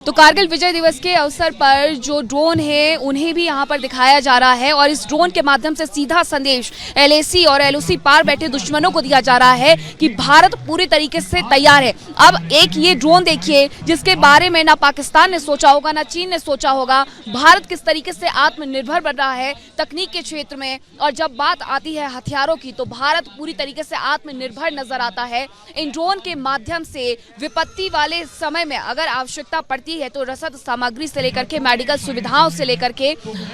तो कारगिल विजय दिवस के अवसर पर जो ड्रोन है उन्हें भी यहां पर दिखाया जा रहा है और इस ड्रोन के माध्यम से सीधा संदेश एलएसी और एलओसी पार बैठे दुश्मनों को दिया जा रहा है कि भारत पूरी तरीके से तैयार है। अब एक ये ड्रोन देखिए जिसके बारे में ना पाकिस्तान ने सोचा होगा ना चीन ने सोचा होगा। भारत किस तरीके से आत्मनिर्भर बन रहा है तकनीक के क्षेत्र में, और जब बात आती है हथियारों की तो भारत पूरी तरीके से आत्मनिर्भर नजर आता है। इन ड्रोन के माध्यम से विपत्ति वाले समय में अगर आवश्यकता पड़ती है तो रसद सामग्री से लेकर के मेडिकल सुविधाओं से लेकर के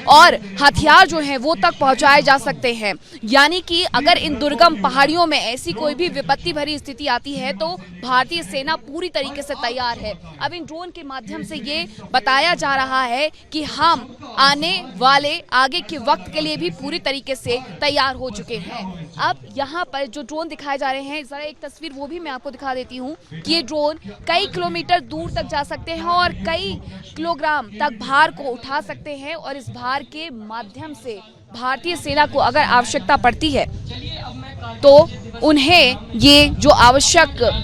और हथियार जो हैं वो तक पहुंचाए जा सकते हैं। यानी कि अगर इन दुर्गम पहाड़ियों में ऐसी कोई भी विपत्ति भरी स्थिति आती है तो भारतीय सेना पूरी तरीके से तैयार है। अब इन ड्रोन के माध्यम से ये बताया जा रहा है कि हम आने वाले आगे के वक्त के लिए भी पूरी तरीके से तैयार हो चुके हैं। अब यहाँ पर जो ड्रोन दिखाए जा रहे हैं, जरा एक तस्वीर वो भी मैं आपको दिखा देती हूँ कि ये ड्रोन कई किलोमीटर दूर तक जा सकते हैं और कई किलोग्राम तक भार को उठा सकते हैं और इस भार के माध्यम से भारतीय सेना को अगर आवश्यकता पड़ती है तो उन्हें ये जो आवश्यक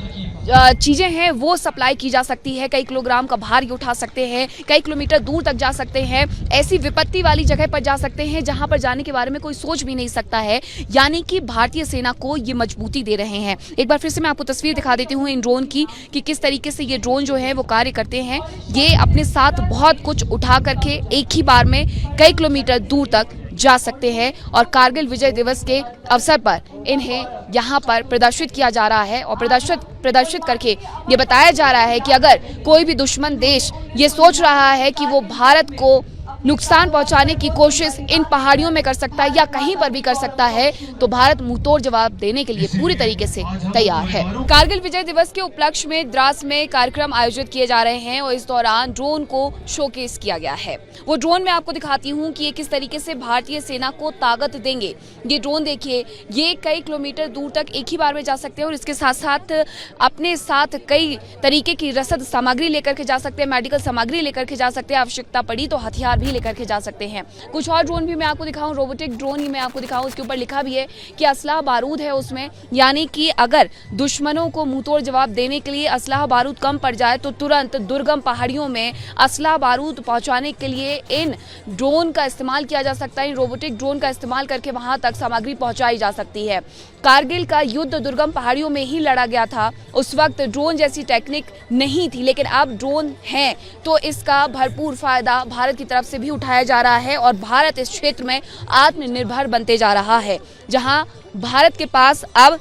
चीजें हैं वो सप्लाई की जा सकती है। कई किलोग्राम का भार ये उठा सकते हैं, कई किलोमीटर दूर तक जा सकते हैं, ऐसी विपत्ति वाली जगह पर जा सकते हैं जहां पर जाने के बारे में कोई सोच भी नहीं सकता है। यानी कि भारतीय सेना को ये मजबूती दे रहे हैं। एक बार फिर से मैं आपको तस्वीर दिखा देती हूँ इन ड्रोन की कि किस तरीके से ये ड्रोन जो है वो कार्य करते हैं। ये अपने साथ बहुत कुछ उठा करके एक ही बार में कई किलोमीटर दूर तक जा सकते हैं और कारगिल विजय दिवस के अवसर पर इन्हें यहाँ पर प्रदर्शित किया जा रहा है और प्रदर्शित करके ये बताया जा रहा है कि अगर कोई भी दुश्मन देश ये सोच रहा है कि वो भारत को नुकसान पहुंचाने की कोशिश इन पहाड़ियों में कर सकता है या कहीं पर भी कर सकता है तो भारत मुंहतोड़ जवाब देने के लिए पूरी तरीके से तैयार है। कारगिल विजय दिवस के उपलक्ष्य में द्रास में कार्यक्रम आयोजित किए जा रहे हैं और इस दौरान ड्रोन को शोकेस किया गया है। वो ड्रोन मैं आपको दिखाती हूँ कि ये किस तरीके से भारतीय सेना को ताकत देंगे। ये ड्रोन देखिए, ये कई किलोमीटर दूर तक एक ही बार में जा सकते हैं और इसके साथ साथ अपने साथ कई तरीके की रसद सामग्री लेकर के जा सकते हैं, मेडिकल सामग्री लेकर के जा सकते हैं, आवश्यकता पड़ी तो हथियार भी लेकर के जा सकते हैं। कुछ और ड्रोन भी मैं आपको दिखाऊं, रोबोटिक ड्रोन ही मैं आपको दिखाऊं, उसके ऊपर लिखा भी है कि असलाह बारूद है उसमें। यानी कि अगर दुश्मनों को मुंहतोड़ जवाब देने के लिए असलाह बारूद कम पड़ जाए तो तुरंत दुर्गम पहाड़ियों में असलाह बारूद पहुंचाने के लिए इन ड्रोन का इस्तेमाल किया जा सकता है। इन रोबोटिक ड्रोन का इस्तेमाल करके वहां तक सामग्री पहुंचाई जा सकती है। कारगिल का युद्ध दुर्गम पहाड़ियों में ही लड़ा गया था। उस वक्त ड्रोन जैसी टेक्निक नहीं थी, लेकिन अब ड्रोन है तो इसका भरपूर फायदा भारत की तरफ से भी उठाया जा रहा है और भारत इस क्षेत्र में आत्मनिर्भर बनते जा रहा है, जहां भारत के पास अब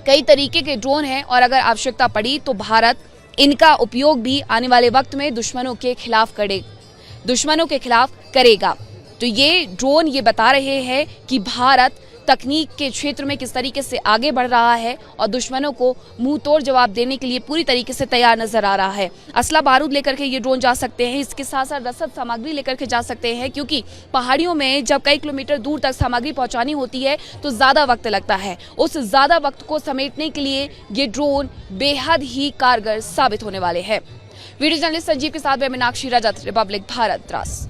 कई तरीके के ड्रोन हैं और अगर आवश्यकता पड़ी तो भारत इनका उपयोग भी आने वाले वक्त में दुश्मनों के खिलाफ करेगा। तो ये ड्रोन ये बता रहे हैं कि भारत तकनीक के क्षेत्र में किस तरीके से आगे बढ़ रहा है और दुश्मनों को मुंह तोड़ जवाब देने के लिए पूरी तरीके से तैयार नजर आ रहा है। असला बारूद लेकर के ये ड्रोन जा सकते हैं, इसके साथ साथ रसद सामग्री लेकर के जा सकते हैं, क्योंकि पहाड़ियों में जब कई किलोमीटर दूर तक सामग्री पहुंचानी होती है तो ज्यादा वक्त लगता है। उस ज्यादा वक्त को समेटने के लिए ये ड्रोन बेहद ही कारगर साबित होने वाले हैं। वीडियो जर्नलिस्ट संजीव के साथ मैं मीनाक्षी रजत, रिपब्लिक भारत, द्रास।